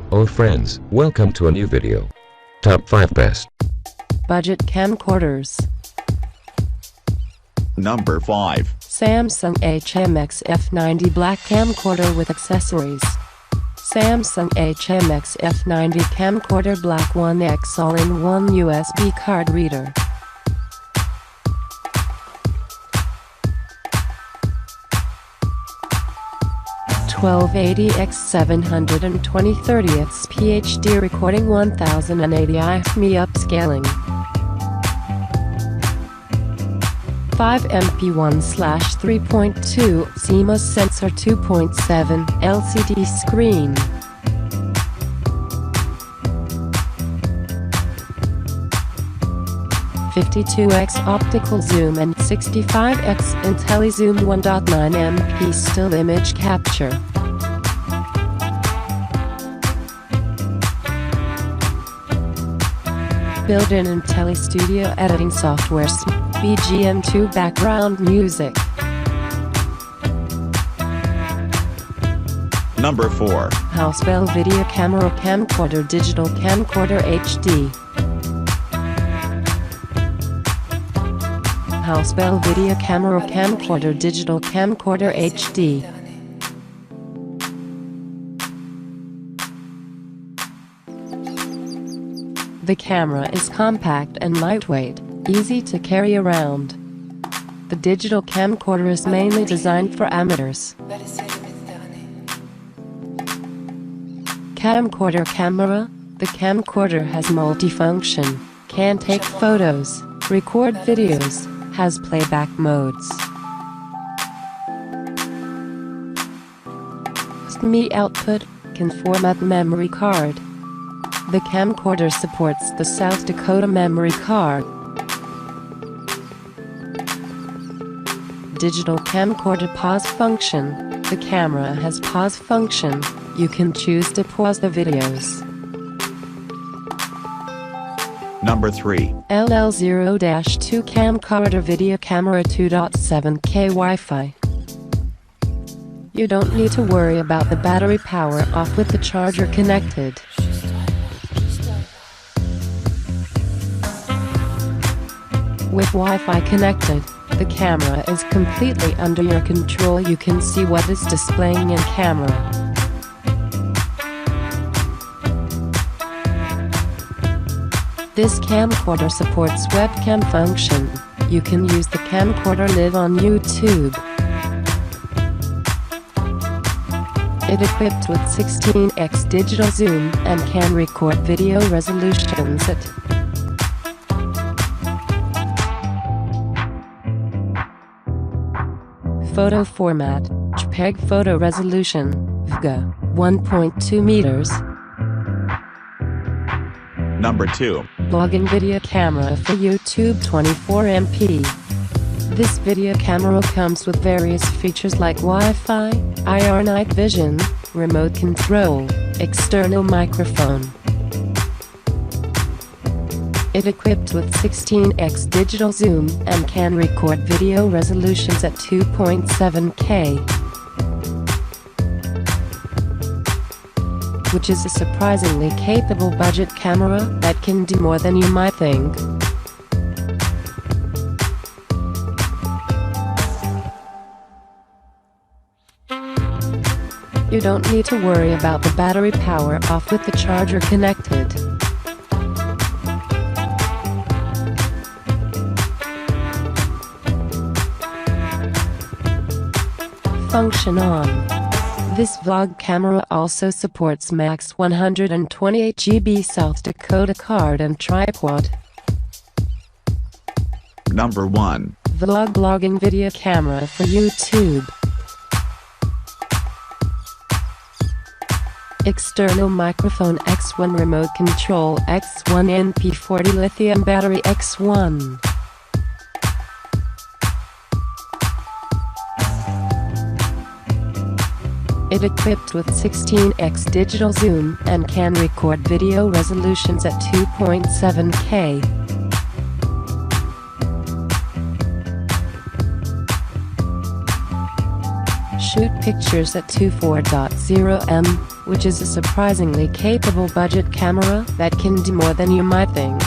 Oh friends, welcome to a new video. Top 5 Best Budget Camcorders. Number 5. Samsung HMX F90 Black Camcorder with accessories. Samsung HMX F90 Camcorder Black 1X All-in-One USB card reader. $1280x720 30ths PhD recording 1080 IFME upscaling 5 MP1/3.2 CMOS sensor 2.7 LCD screen 52x optical zoom and 65x IntelliZoom 1.9 MP still image capture. Built-in IntelliStudio editing software, BGM2 background music. Number 4. Housebell Video Camera Camcorder Digital Camcorder HD. Housebell Video Camera Camcorder Digital Camcorder HD. The camera is compact and lightweight, easy to carry around. The digital camcorder is mainly designed for amateurs. Camcorder camera. The camcorder has multifunction, can take photos, record videos, has playback modes. SME output, can format memory card. The camcorder supports the South Dakota memory card. Digital camcorder pause function. The camera has pause function. You can choose to pause the videos. Number 3. LL0-2 Camcorder Video Camera 2.7K Wi-Fi. You don't need to worry about the battery power off with the charger connected. With Wi-Fi connected, the camera is completely under your control. You can see what is displaying in camera. This camcorder supports webcam function. You can use the camcorder live on YouTube. It equipped with 16x digital zoom and can record video resolutions at photo format, JPEG photo resolution, VGA, 1.2 meters. Number 2. Vlogging video camera for YouTube 24 MP. This video camera comes with various features like Wi-Fi, IR night vision, remote control, external microphone. It equipped with 16x digital zoom and can record video resolutions at 2.7K, which is a surprisingly capable budget camera that can do more than you might think. You don't need to worry about the battery power off with the charger connected. Function on. This vlog camera also supports max 128GB South Dakota card and tripod. Number 1. Vlogging video camera for YouTube. External microphone X1 remote control X1 NP40 lithium battery X1. It equipped with 16x digital zoom and can record video resolutions at 2.7K. Shoot pictures at 24.0 m. which is a surprisingly capable budget camera that can do more than you might think.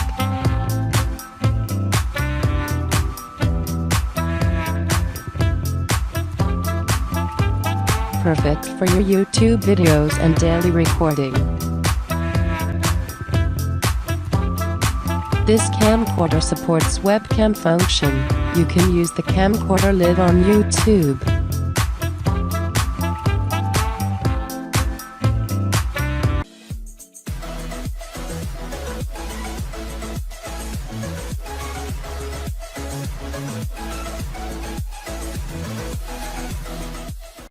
Perfect for your YouTube videos and daily recording. This camcorder supports webcam function. You can use the camcorder lid on YouTube.